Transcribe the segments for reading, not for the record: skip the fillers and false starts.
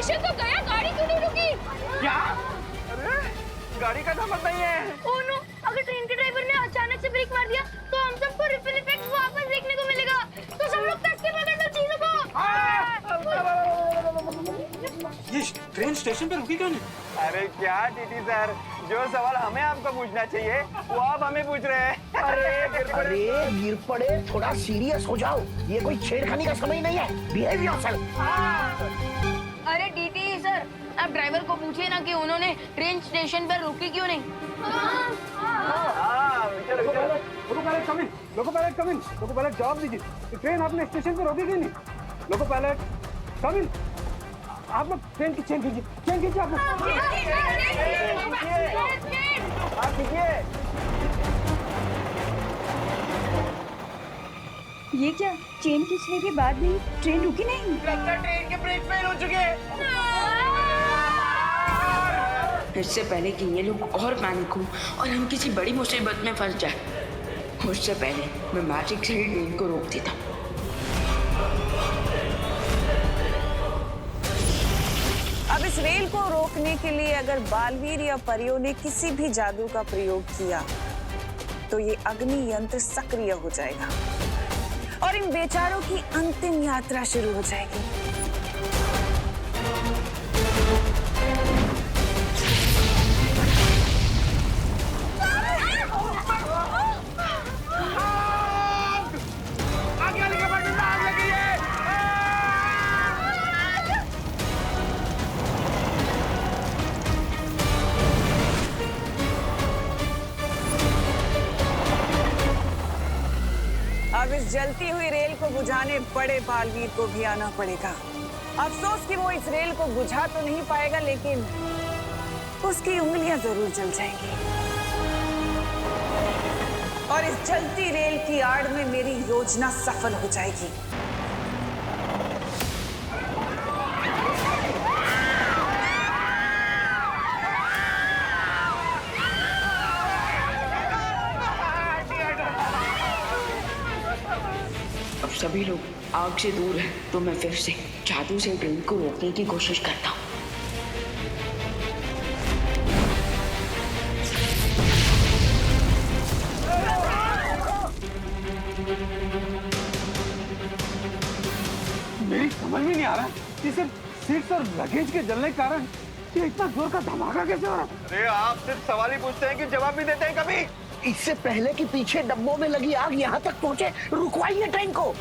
Station तो गया, गाड़ी क्यों नहीं रुकी? क्या? अरे गाड़ी का नंबर नहीं है। ओह नो, अगर ट्रेन के ड्राइवर ने अचानक से ब्रेक मार दिया तो हम सबको रिपल इफेक्ट वापस देखने को मिलेगा। तो सब लोग कस के पकड़ लो चीजों को। ये ट्रेन स्टेशन पे रुकी क्यों नहीं? अरे क्या टीटी सर, जो सवाल हमें आपको पूछना चाहिए वो आप हमें पूछ रहे हैं। अरे गिर पड़े, थोड़ा सीरियस हो जाओ। ये कोई छेड़खानी का समय नहीं है। Behave yourself. अरे डीटी सर, आप ड्राइवर को पूछिए ना कि उन्होंने ट्रेन स्टेशन पर रुकी क्यों नहीं। लोको पायलट जवाब दीजिए। ट्रेन आपने स्टेशन पे रोकी क्यों नहीं? लोको पायलट कम इन। आप लोग ट्रेन की चेन खींचिए आप लोग। ये क्या, चेन खींचने के बाद भी ट्रेन रुकी नहीं? लगता है ट्रेन के ब्रेक फेल हो चुके हैं। इससे पहले कि ये लोग और पैनिक हो और हम किसी बड़ी मुसीबत में फंस जाए, उससे पहले मैं मैजिक से ही ट्रेन को रोक देता। अब इस रेल को रोकने के लिए अगर बालवीर या परियों ने किसी भी जादू का प्रयोग किया तो ये अग्नि यंत्र सक्रिय हो जाएगा और इन बेचारों की अंतिम यात्रा शुरू हो जाएगी। अब इस जलती हुई रेल को बुझाने बड़े बालवीर को भी आना पड़ेगा। अफसोस कि वो इस रेल को बुझा तो नहीं पाएगा, लेकिन उसकी उंगलियां जरूर जल जाएंगी। और इस जलती रेल की आड़ में मेरी योजना सफल हो जाएगी। अब सभी लोग आग से दूर हैं, तो मैं फिर से जादू से ट्रेन को रोकने की कोशिश करता हूँ। मेरी समझ में नहीं आ रहा कि सिर्फ सीट्स और लगेज के जलने के कारण ये इतना जोर का धमाका कैसे हो रहा है? अरे आप सिर्फ सवाल ही पूछते हैं कि जवाब भी देते हैं कभी? इससे पहले कि पीछे डब्बों में लगी आग यहाँ तक पहुँचे, रुकवाइए ट्रेन को।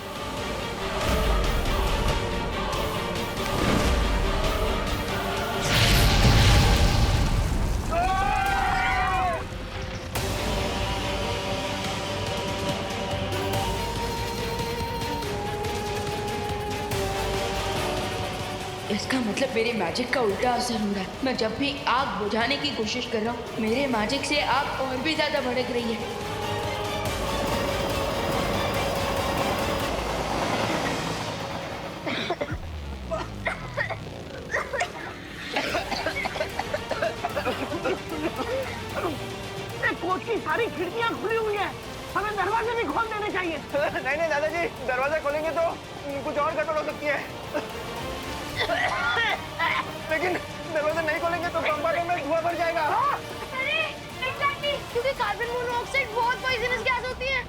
इसका मतलब मेरे मैजिक का उल्टा असर हो रहा है। मैं जब भी आग बुझाने की कोशिश कर रहा हूँ, मेरे मैजिक से आग और भी ज्यादा भड़क रही है। कोच की सारी खिड़कियां खुली हुई हैं। हमें दरवाजे भी खोल देने चाहिए। नहीं नहीं दादाजी, दरवाजा खोलेंगे तो कुछ और गड़बड़ हो सकती है। लेकिन दरवाजा नहीं खोलेंगे तो कंपार्टमेंट में धुआं भर जाएगा। अरे एग्जैक्टली, क्योंकि कार्बन मोनोऑक्साइड बहुत पॉइजनस गैस होती है।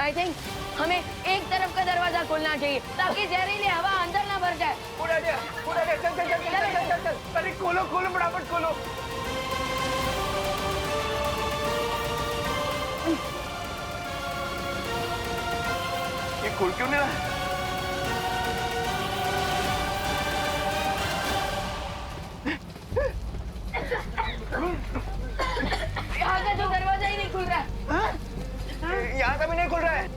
आई थिंक हमें एक तरफ का दरवाजा खोलना चाहिए ताकि जहरीली हवा अंदर ना भर जाए। उड़ा दिया, चल चल चल चल चल चल चल। अरे खोलो खोलो फटाफट खोलो। ये खुल क्यों नहीं रहा? यहाँ का जो दरवाजा ही नहीं खुल रहा है। यहाँ का भी नहीं खुल रहा है।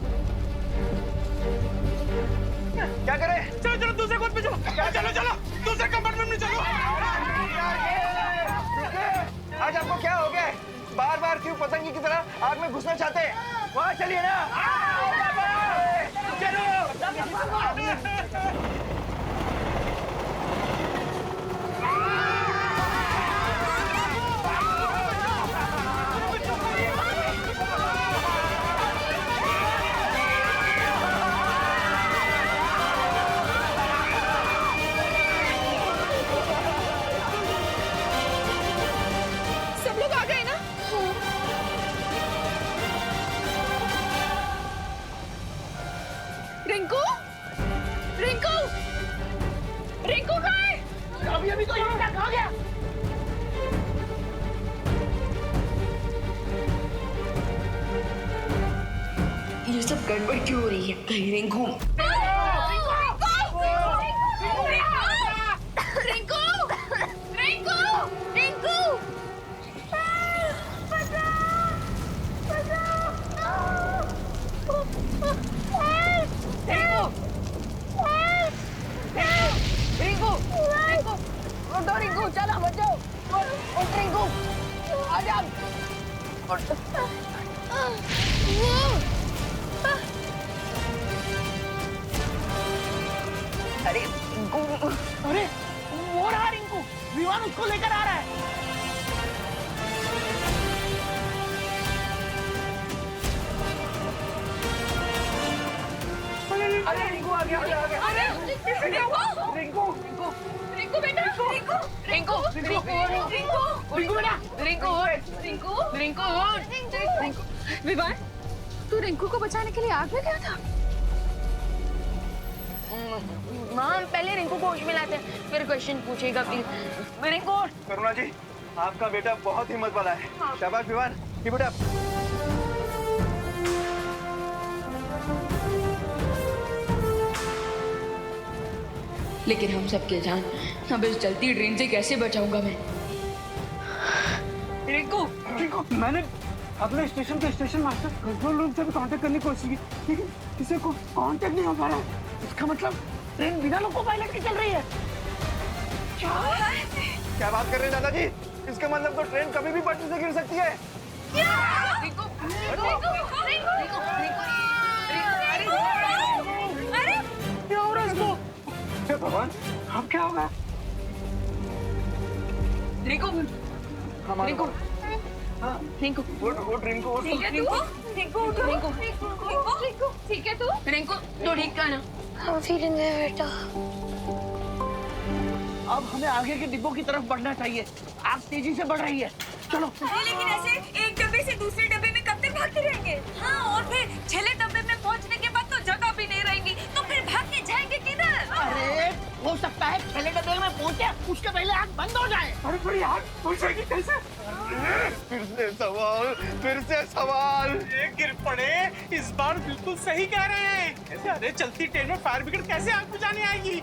क्या करें? चलो चलो दूसरे कोच पे चलो। चलो चलो दूसरे कंपार्टमेंट में चलो। आज आपको क्या हो गया? बार बार क्यों पतंगी की तरह आग में घुसना चाहते हैं? वहाँ चलिए ना। चलो। भी तो यहाँ था, कहाँ गया? ये सब गड़बड़ क्यों हो रही है? कहीं रिंकू रिंकू चला बचाओ। रिंकू आजा। अरे रिंकू, अरे वो रहा रिंकू, विवान उसको लेकर आ रहा है। अरे रिंकू आ गया, आ गया। रिंकू रिंकू बेटा, रिंकू रिंकू रिंकू बेटा, रिंकू विवान, तू रिंकू को बचाने के लिए आग में गया था? माँ हम पहले रिंकू को होश में लाते हैं, फिर क्वेश्चन पूछेगा प्लीज। रिंकू करुणा जी, आपका बेटा बहुत हिम्मत वाला है। शाबाश विवान, कीप इट अप। लेकिन हम सबके जान अब इस जलती ट्रेन से कैसे बचाऊंगा मैं? रिंकू, मैंने अगले स्टेशन के स्टेशन मास्टर कंट्रोल रूम से भी कांटेक्ट करने की कोशिश की, लेकिन किसी को कांटेक्ट नहीं हो पा रहा है। इसका मतलब ट्रेन बिना लोको पायलट के चल रही है। क्या बात कर रहे हैं दादाजी? इसका मतलब तो ट्रेन कभी भी पटरी से गिर सकती है। क्या हो रहा है इसको? हे भगवान, अब क्या होगा? रिंकू रिंकू रिंकू उठ रिंकू, उठ। ठीक है तू रिंकू तो ठीक का ना? हाँ फीलिंग है बेटा। अब हमें आगे के डिब्बों की तरफ बढ़ना चाहिए। आग तेजी से बढ़ रही है, चलो। लेकिन ऐसे एक डब्बे से दूसरे डब्बे में कब तक भागते रहेंगे? हाँ, और फिर छले डब्बे में पहुंचने के बाद तो जगह भी नहीं रहेगी, तो फिर भाग के जाएंगे किधर? अरे हो सकता है छले डब्बे में पहुंचे उसके पहले आग बंद हो जाए। अरे थोड़ी आग पहुंचेगी कैसे? फिर से सवाल। ये गिर पड़े, इस बार बिल्कुल सही कह रहे हैं। ऐसे अरे चलती ट्रेन में फायर ब्रिगेड कैसे आग बुझाने आएगी?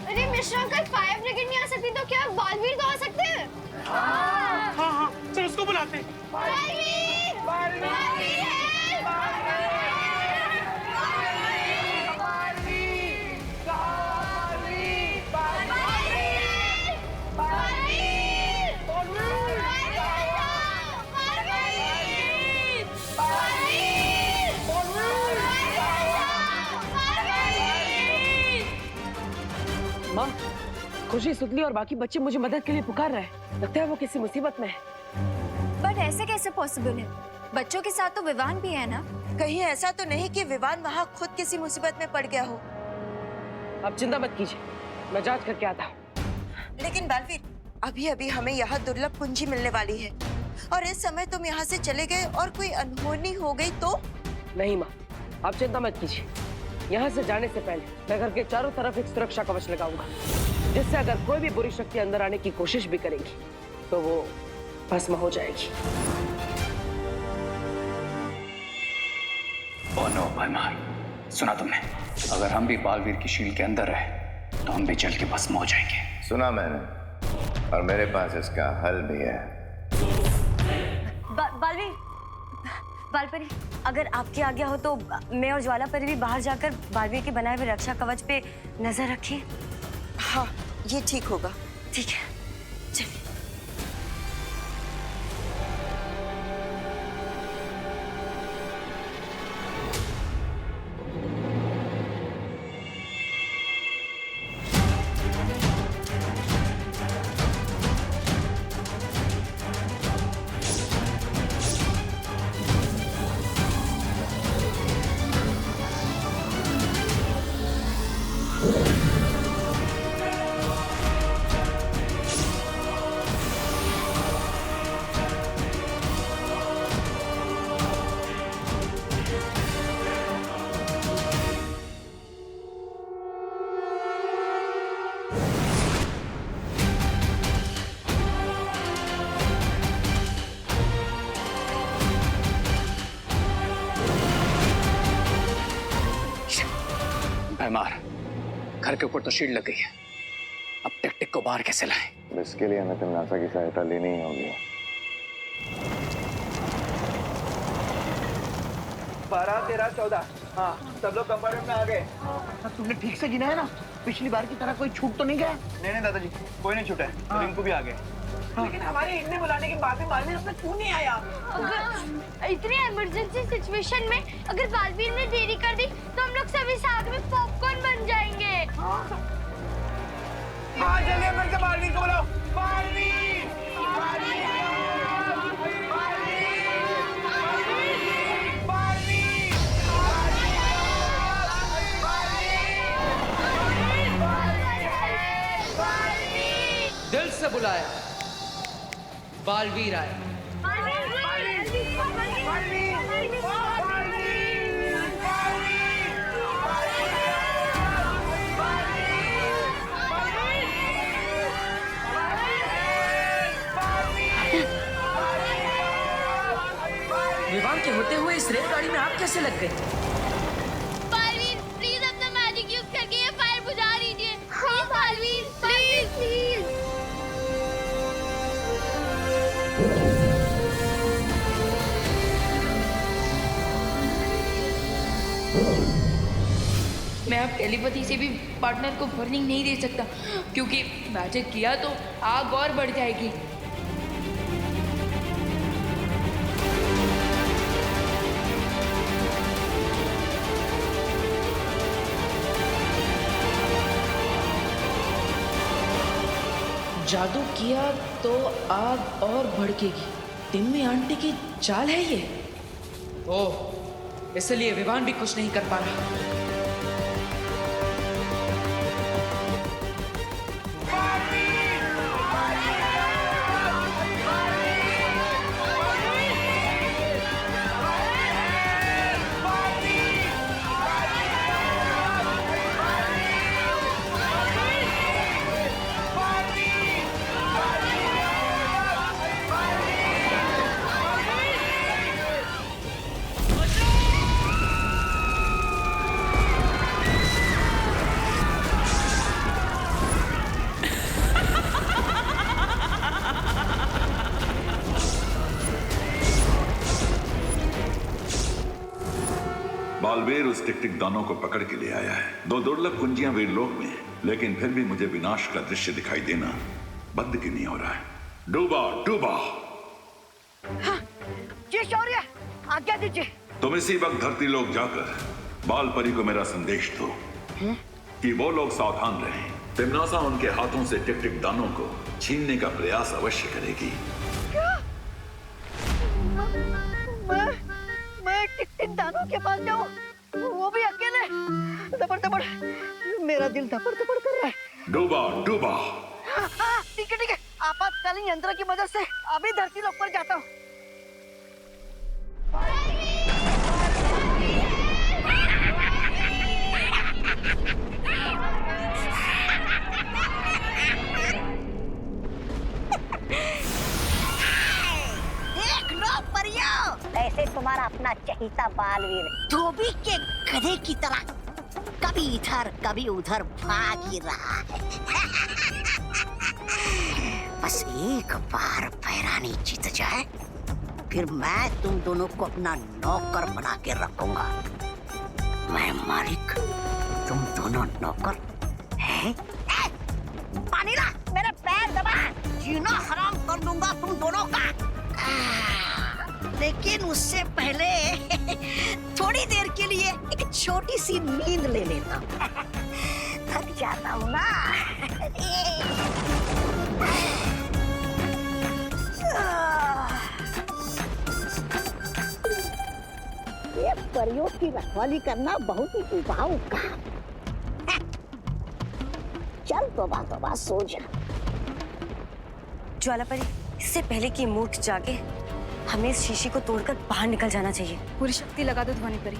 अरे मिश्रा अंकल, फायर ब्रिगेड नहीं आ सकती तो क्या बालवीर तो आ सकते हैं? हाँ, चलो उसको बुलाते हैं। माँ, खुशी, सुतली और बाकी बच्चे मुझे मदद के लिए पुकार रहे हैं। लगता है वो किसी मुसीबत में है। बट ऐसे कैसे पॉसिबल है? बच्चों के साथ तो विवान भी है ना? कहीं ऐसा तो नहीं कि विवान वहाँ खुद किसी मुसीबत में पड़ गया हो? आप चिंता मत कीजिए, मैं जांच करके आता हूँ। लेकिन बालवीर, अभी अभी हमें यहाँ दुर्लभ कुंजी मिलने वाली है, और इस समय तुम यहाँ से चले गए और कोई अनहोनी हो गई तो? नहीं माँ, आप चिंता मत कीजिए। यहाँ से जाने से पहले मैं घर के चारों तरफ एक सुरक्षा कवच लगाऊंगा, जिससे अगर कोई भी बुरी शक्ति अंदर आने की कोशिश भी करेगी तो वो भस्म हो जाएगी। ओ नो भरमार, सुना तुमने? अगर हम भी बालवीर की शील के अंदर रहे तो हम भी जल के भस्म हो जाएंगे। सुना मैंने, और मेरे पास इसका हल भी है। बालवीर, बालपरी, अगर आपकी आज्ञा हो तो मैं और ज्वाला परी भी बाहर जाकर बालवीर के बनाए हुए रक्षा कवच पे नजर रखें। हाँ, ये ठीक होगा। ठीक है, चलिए। मार, घर के ऊपर तो शील्ड लग गई है। अब टिक-टिक को बाहर कैसे लाएं? इसके लिए हमें तिमनासा की सहायता लेनी ही होगी। 12, 13, 14। हाँ, सब लोग कंपार्टमेंट में आ गए। तुमने ठीक से गिना है ना? पिछली बार की तरह कोई छूट तो नहीं गया? नहीं दादाजी, कोई नहीं छूटा है। रिंकू भी आ गए। लेकिन हमारे इतने बुलाने के बाद भी बालवीर अपना क्यों नहीं आया? अगर इतनी इमरजेंसी सिचुएशन में अगर बालवीर ने देरी कर दी तो हम लोग सभी साथ में पॉपकॉर्न बन जाएंगे। हाँ, जल्दी फिर से बालवीर को बुलाओ। बालवीर! दिल से बुलाया, बालवीर आए। विवाह के होते हुए इस रेलगाड़ी में आप कैसे लग गए? बालवीर प्लीज अपना मैजिक यूज करके ये फायर बुझा लीजिए। Please Baalveer, please please. मैं अब टेलीपैथी से भी पार्टनर को वार्निंग नहीं दे सकता, क्योंकि मैजिक किया तो आग और बढ़ जाएगी। जादू किया तो आग और भड़केगी। टिम्मी आंटी की चाल है ये। ओह, इसलिए विवान भी कुछ नहीं कर पा रहा। बालवीर उस टिक-टिक दानों को पकड़ के ले आया है। 2 दुर्लभ कुंजियां वीरलोक में, लेकिन फिर भी मुझे विनाश का दृश्य दिखाई देना बंद क्यों नहीं हो रहा है? डूबा डूबा। हाँ, जी शौर्य, आज्ञा दीजिए। तुम इसी वक्त धरती लोक जाकर बाल परी को मेरा संदेश दो कि वो लोग सावधान रहें। तिमनासा उनके हाथों से टिक-टिक दानों को छीनने का प्रयास अवश्य करेगी। मैं टिक-टिक दानों के पास जाऊं, वो भी अकेले? दबड़ मेरा दिल दबड़ कर रहा है। डूबा डूबा। हाँ, ठीक है, आपातकालीन यंत्र की मदद से अभी धरती लोक पर जाता हूँ। देख लो परियों, ऐसे तुम्हारा अपना चहीता बालवीर धोबी के गधे की तरह कभी इधर कभी उधर भाग ही रहा है। बस एक बार पैरानी जीत जाए, फिर मैं तुम दोनों को अपना नौकर बना के रखूंगा। मैं मालिक, तुम दोनों नौकर हैं? पानी ला, मेरे पैर दबा, जीना हराम कर दूंगा तुम दोनों का। लेकिन उससे पहले थोड़ी देर के लिए एक छोटी सी नींद ले लेता हूँ। थक जाता हूँ ना। ये परियों की रखवाली करना बहुत ही उबाऊ काम। चल तोबा सो जा। ज्वाला परी, इससे पहले कि मूर्ख जागे, हमें इस शीशी को तोड़कर बाहर निकल जाना चाहिए। पूरी शक्ति लगा दो ध्वनि परी।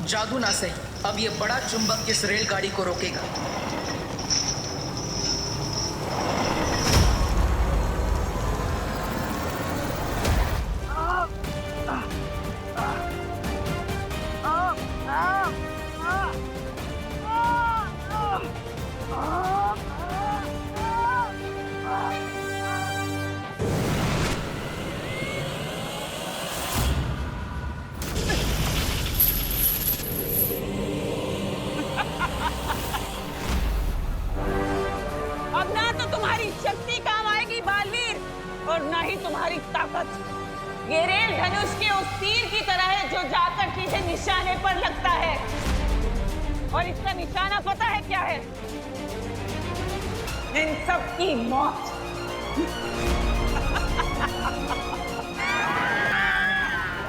जादू ना सही, अब ये बड़ा चुंबक इस रेलगाड़ी को रोकेगा। और ना ही तुम्हारी ताकत। ये रेल धनुष के उस तीर की तरह है जो जाकर सीधे निशाने पर लगता है, और इसका निशाना पता है क्या है? इन सब की मौत।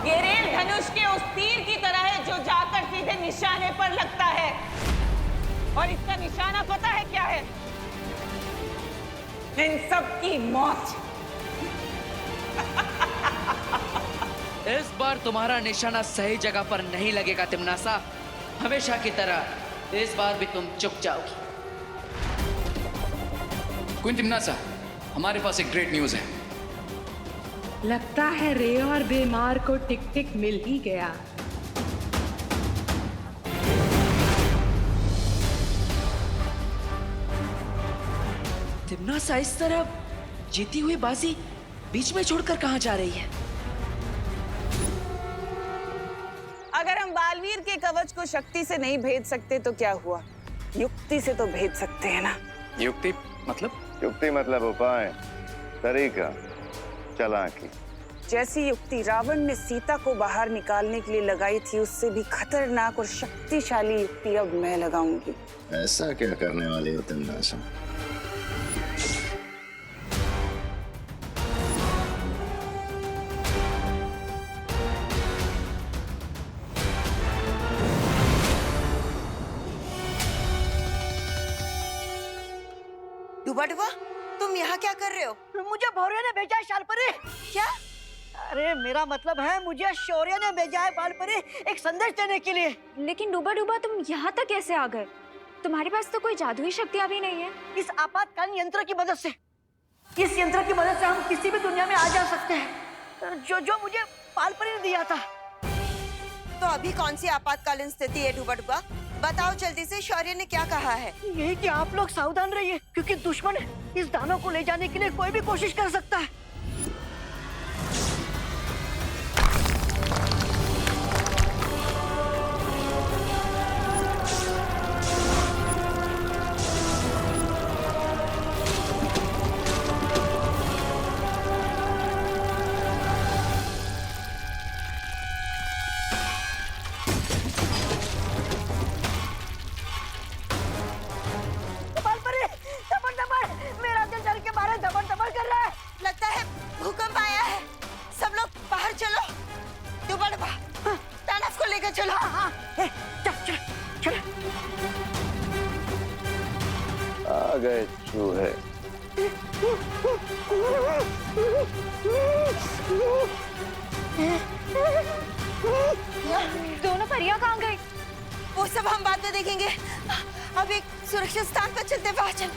ये रेल धनुष के उस तीर की तरह है जो जाकर सीधे निशाने पर लगता है, और इसका निशाना पता है क्या है? इन सब की मौत। इस बार तुम्हारा निशाना सही जगह पर नहीं लगेगा तिम्नासा। हमेशा की तरह इस बार भी तुम चुक जाओगी। क्वीन तिम्नासा, हमारे पास एक ग्रेट न्यूज है। लगता है रे और बीमार को टिक टिक मिल ही गया। तिम्नासा इस तरह जीती हुई बाजी बीच में छोड़कर कहां जा रही है? अगर हम बालवीर के कवच को शक्ति से नहीं भेद सकते तो क्या हुआ, युक्ति से तो भेद सकते हैं ना। युक्ति मतलब? युक्ति मतलब उपाय, तरीका, चालाकी। जैसी युक्ति रावण ने सीता को बाहर निकालने के लिए लगाई थी, उससे भी खतरनाक और शक्तिशाली युक्ति अब मैं लगाऊंगी। ऐसा क्या करने वाली हो तिम्नासा? डुबा डुबा, तुम यहाँ क्या कर रहे हो? मुझे भौरे ने भेजा है शालपरी। क्या? अरे मेरा मतलब है मुझे शौर्य ने भेजा है बालपरी एक संदेश देने के लिए। लेकिन डूबा डूबा तुम यहाँ तक कैसे आ गए? तुम्हारे पास तो कोई जादुई शक्तियाँ भी नहीं है। इस आपातकालीन यंत्र की मदद से, इस यंत्र की मदद से हम किसी भी दुनिया में आ जा सकते हैं, जो मुझे बालपरी ने दिया था। तो अभी कौन सी आपातकालीन स्थिति है डूबा डूबा? बताओ जल्दी से, शौर्य ने क्या कहा है? यही कि आप लोग सावधान रहिए, क्योंकि दुश्मन इस दानव को ले जाने के लिए कोई भी कोशिश कर सकता है। लगता है भूकंप आया है। सब लोग बाहर चलो। डूबा डूबा, दानव को लेकर चलो। चल चल। आ गए चूहे। दोनों परियां कहाँ गई? वो सब हम बाद में देखेंगे। अब एक सुरक्षित स्थान पर चलते, बाहर चल।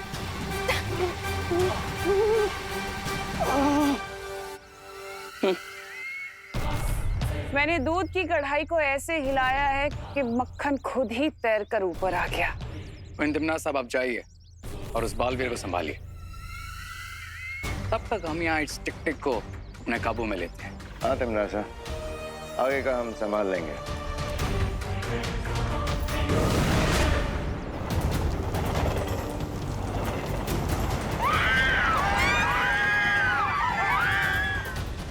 मैंने दूध की कढ़ाई को ऐसे हिलाया है कि मक्खन खुद ही तैर कर ऊपर आ गया। तिम्नासा, आप जाइए और उस बालवीर को संभालिए। तब तक हम यहाँ इस टिक टिक को अपने काबू में लेते हैं। हाँ तिम्नासा, आगे का हम संभाल लेंगे।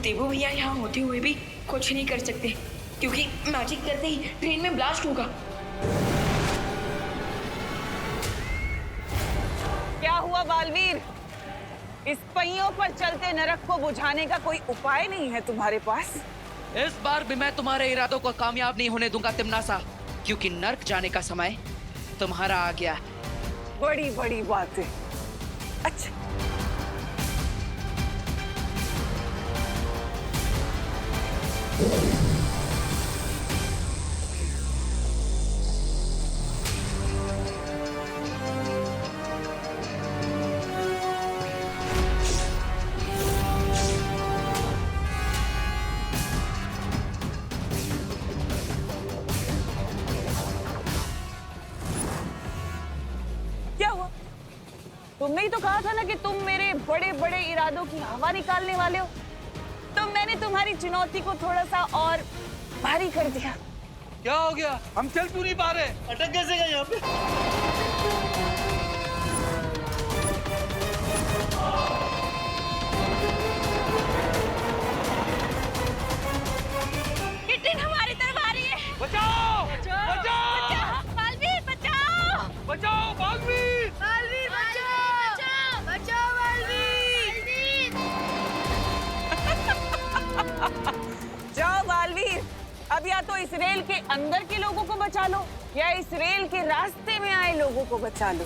देवो भैया यहाँ होते हुए भी कुछ नहीं कर सकते, क्योंकि मैजिक करते ही ट्रेन में ब्लास्ट होगा। क्या हुआ बालवीर? इस पहियों पर चलते नरक को बुझाने का कोई उपाय नहीं है तुम्हारे पास? इस बार भी मैं तुम्हारे इरादों को कामयाब नहीं होने दूंगा तिम्नासा, क्योंकि नर्क जाने का समय तुम्हारा आ गया। बड़ी बड़ी बातें। अच्छा, क्या हुआ? तुमने ही तो कहा था ना कि तुम मेरे बड़े बड़े इरादों की हवा निकालने वाले हो। तो मैंने तुम्हारी चुनौती को थोड़ा सा और भारी कर दिया। क्या हो गया? हम चल क्यों नहीं पा रहे? अटक कैसे गए यहाँ पे? अब या तो इस रेल के अंदर के लोगों को बचा लो या इस रेल के रास्ते में आए लोगों को बचा लो।